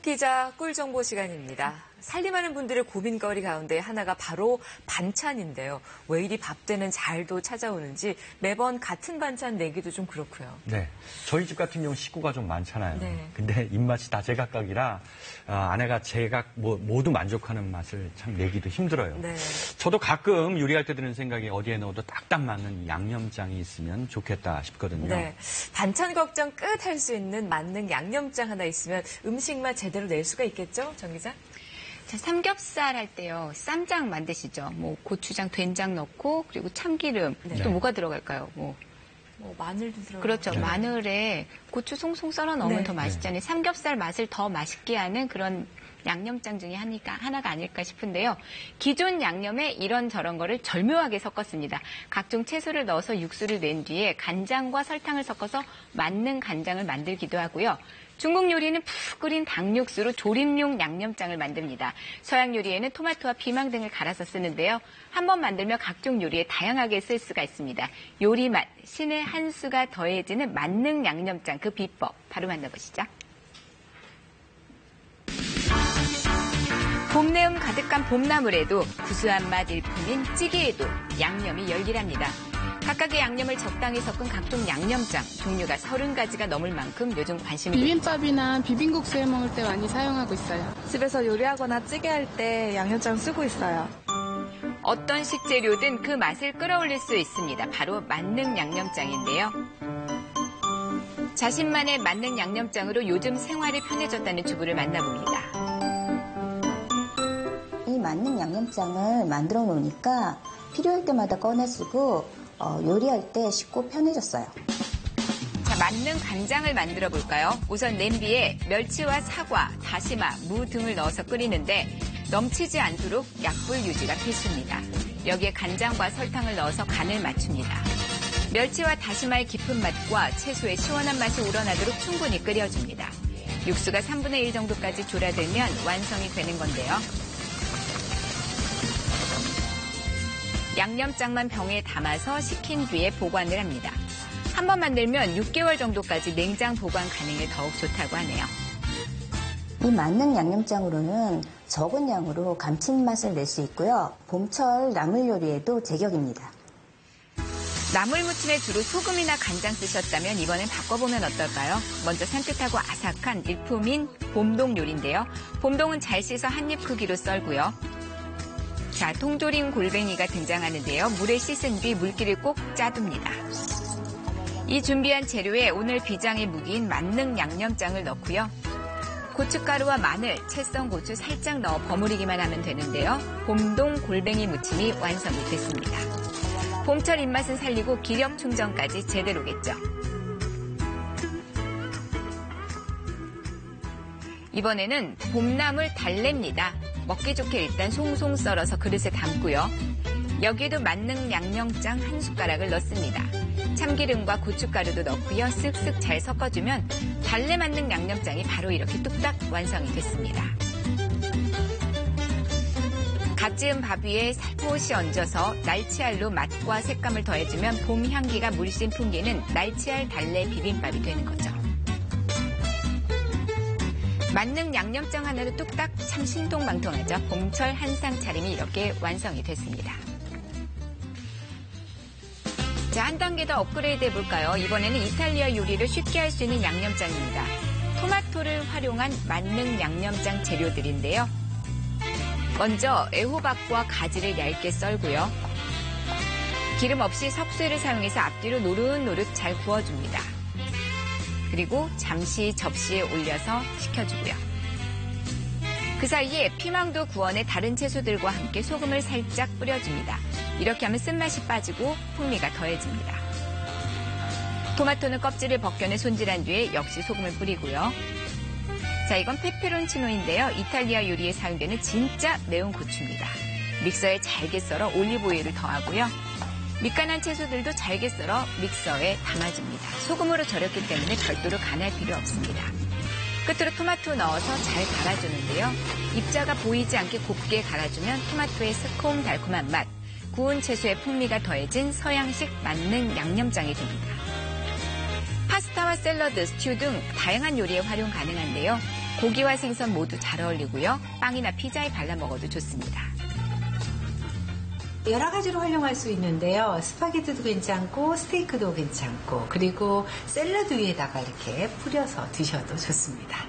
톡기자 꿀정보 시간입니다. 살림하는 분들의 고민거리 가운데 하나가 바로 반찬인데요. 왜 이리 밥 되는 잘도 찾아오는지 매번 같은 반찬 내기도 좀 그렇고요. 네, 저희 집 같은 경우 식구가 좀 많잖아요. 네. 근데 입맛이 다 제각각이라 아내가 제각 모두 만족하는 맛을 참 내기도 힘들어요. 네. 저도 가끔 요리할 때 드는 생각이 어디에 넣어도 딱딱 맞는 양념장이 있으면 좋겠다 싶거든요. 네, 반찬 걱정 끝 할 수 있는 만능 양념장 하나 있으면 음식만 제대로 낼 수가 있겠죠, 정 기자? 자, 삼겹살 할 때요, 쌈장 만드시죠. 뭐 고추장, 된장 넣고 그리고 참기름. 네. 또 뭐가 들어갈까요? 뭐 마늘도 들어가고. 그렇죠. 네. 마늘에 고추 송송 썰어 넣으면 네. 더 맛있잖아요. 삼겹살 맛을 더 맛있게 하는 그런 양념장 중에 하나가 아닐까 싶은데요. 기존 양념에 이런저런 거를 절묘하게 섞었습니다. 각종 채소를 넣어서 육수를 낸 뒤에 간장과 설탕을 섞어서 만능 간장을 만들기도 하고요. 중국 요리는 푹 끓인 닭육수로 조림용 양념장을 만듭니다. 서양 요리에는 토마토와 피망 등을 갈아서 쓰는데요. 한번 만들면 각종 요리에 다양하게 쓸 수가 있습니다. 요리 맛, 신의 한 수가 더해지는 만능 양념장, 그 비법 바로 만나보시죠. 봄내음 가득한 봄나물에도 구수한 맛 일품인 찌개에도 양념이 열일합니다. 각각의 양념을 적당히 섞은 각종 양념장, 종류가 30가지가 넘을 만큼 요즘 관심이 비빔밥이나 비빔국수 해 먹을 때 많이 사용하고 있어요. 집에서 요리하거나 찌개 할 때 양념장 쓰고 있어요. 어떤 식재료든 그 맛을 끌어올릴 수 있습니다. 바로 만능 양념장인데요. 자신만의 만능 양념장으로 요즘 생활이 편해졌다는 주부를 만나봅니다. 이 만능 양념장을 만들어 놓으니까 필요할 때마다 꺼내 쓰고 요리할 때 쉽고 편해졌어요. 자, 만능 간장을 만들어 볼까요? 우선 냄비에 멸치와 사과, 다시마, 무 등을 넣어서 끓이는데 넘치지 않도록 약불 유지가 필수입니다. 여기에 간장과 설탕을 넣어서 간을 맞춥니다. 멸치와 다시마의 깊은 맛과 채소의 시원한 맛이 우러나도록 충분히 끓여줍니다. 육수가 3분의 1 정도까지 졸아들면 완성이 되는 건데요. 양념장만 병에 담아서 식힌 뒤에 보관을 합니다. 한번 만들면 6개월 정도까지 냉장 보관 가능해 더욱 좋다고 하네요. 이 만능 양념장으로는 적은 양으로 감칠맛을 낼 수 있고요. 봄철 나물 요리에도 제격입니다. 나물 무침에 주로 소금이나 간장 쓰셨다면 이번엔 바꿔보면 어떨까요? 먼저 산뜻하고 아삭한 일품인 봄동 요리인데요. 봄동은 잘 씻어 한입 크기로 썰고요. 자, 통조림 골뱅이가 등장하는데요. 물에 씻은 뒤 물기를 꼭 짜둡니다. 이 준비한 재료에 오늘 비장의 무기인 만능 양념장을 넣고요. 고춧가루와 마늘, 채썬 고추 살짝 넣어 버무리기만 하면 되는데요. 봄동 골뱅이 무침이 완성이 됐습니다. 봄철 입맛은 살리고 기력 충전까지 제대로겠죠. 이번에는 봄나물 달래입니다. 먹기 좋게 일단 송송 썰어서 그릇에 담고요. 여기에도 만능 양념장 한 숟가락을 넣습니다. 참기름과 고춧가루도 넣고요. 쓱쓱 잘 섞어주면 달래 만능 양념장이 바로 이렇게 뚝딱 완성이 됐습니다. 갓 지은 밥 위에 살포시 얹어서 날치알로 맛과 색감을 더해주면 봄 향기가 물씬 풍기는 날치알 달래 비빔밥이 되는 거죠. 만능 양념장 하나로 뚝딱 참 신통방통하죠. 봄철 한상 차림이 이렇게 완성이 됐습니다. 자, 한 단계 더 업그레이드 해볼까요? 이번에는 이탈리아 요리를 쉽게 할 수 있는 양념장입니다. 토마토를 활용한 만능 양념장 재료들인데요. 먼저 애호박과 가지를 얇게 썰고요. 기름 없이 석쇠를 사용해서 앞뒤로 노릇노릇 잘 구워줍니다. 그리고 잠시 접시에 올려서 식혀주고요. 그 사이에 피망도 구워내 다른 채소들과 함께 소금을 살짝 뿌려줍니다. 이렇게 하면 쓴맛이 빠지고 풍미가 더해집니다. 토마토는 껍질을 벗겨내 손질한 뒤에 역시 소금을 뿌리고요. 자, 이건 페페론치노인데요. 이탈리아 요리에 사용되는 진짜 매운 고추입니다. 믹서에 잘게 썰어 올리브오일을 더하고요. 밑간한 채소들도 잘게 썰어 믹서에 담아줍니다. 소금으로 절였기 때문에 별도로 간할 필요 없습니다. 끝으로 토마토 넣어서 잘 갈아주는데요. 입자가 보이지 않게 곱게 갈아주면 토마토의 새콤달콤한 맛, 구운 채소의 풍미가 더해진 서양식 만능 양념장이 됩니다. 파스타와 샐러드, 스튜 등 다양한 요리에 활용 가능한데요. 고기와 생선 모두 잘 어울리고요. 빵이나 피자에 발라 먹어도 좋습니다. 여러 가지로 활용할 수 있는데요. 스파게티도 괜찮고 스테이크도 괜찮고 그리고 샐러드 위에다가 이렇게 뿌려서 드셔도 좋습니다.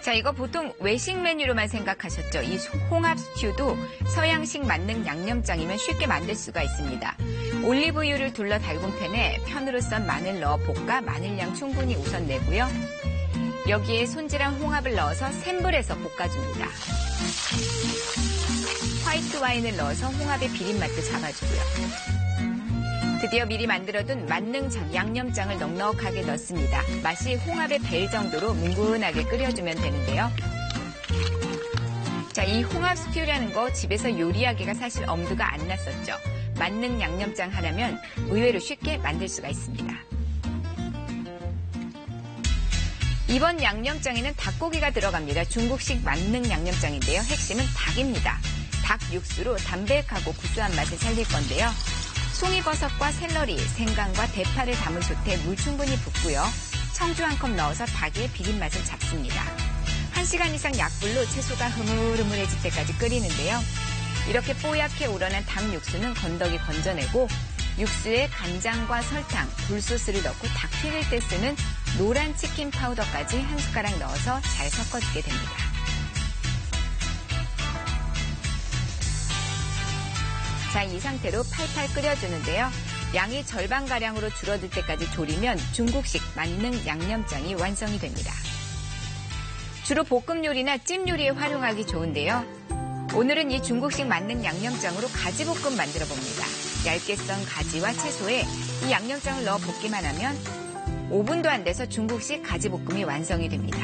자, 이거 보통 외식 메뉴로만 생각하셨죠? 이 홍합 스튜도 서양식 만능 양념장이면 쉽게 만들 수가 있습니다. 올리브유를 둘러 달군 팬에 편으로 썬 마늘 넣어 볶아 마늘량 충분히 우선 내고요. 여기에 손질한 홍합을 넣어서 센 불에서 볶아줍니다. 화이트 와인을 넣어서 홍합의 비린맛도 잡아주고요. 드디어 미리 만들어둔 만능 양념장을 넉넉하게 넣습니다. 맛이 홍합에 벨 정도로 뭉근하게 끓여주면 되는데요. 자, 이 홍합 스튜라는 거 집에서 요리하기가 사실 엄두가 안 났었죠. 만능 양념장 하나면 의외로 쉽게 만들 수가 있습니다. 이번 양념장에는 닭고기가 들어갑니다. 중국식 만능 양념장인데요. 핵심은 닭입니다. 닭 육수로 담백하고 구수한 맛을 살릴 건데요. 송이버섯과 샐러리, 생강과 대파를 담은 솥에 물 충분히 붓고요. 청주 한 컵 넣어서 닭의 비린맛을 잡습니다. 1시간 이상 약불로 채소가 흐물흐물해질 때까지 끓이는데요. 이렇게 뽀얗게 우러난 닭 육수는 건더기 건져내고 육수에 간장과 설탕, 굴소스를 넣고 닭 튀길 때 쓰는 노란 치킨 파우더까지 한 숟가락 넣어서 잘 섞어주게 됩니다. 자, 이 상태로 팔팔 끓여주는데요. 양이 절반가량으로 줄어들 때까지 졸이면 중국식 만능 양념장이 완성이 됩니다. 주로 볶음 요리나 찜 요리에 활용하기 좋은데요. 오늘은 이 중국식 만능 양념장으로 가지볶음 만들어 봅니다. 얇게 썬 가지와 채소에 이 양념장을 넣어 볶기만 하면 5분도 안 돼서 중국식 가지볶음이 완성이 됩니다.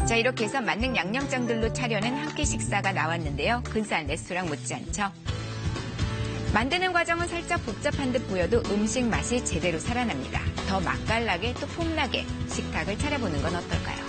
자, 이렇게 해서 만능 양념장들로 차려낸 한 끼 식사가 나왔는데요. 근사한 레스토랑 못지않죠. 만드는 과정은 살짝 복잡한 듯 보여도 음식 맛이 제대로 살아납니다. 더 맛깔나게 또 폼나게 식탁을 차려보는 건 어떨까요?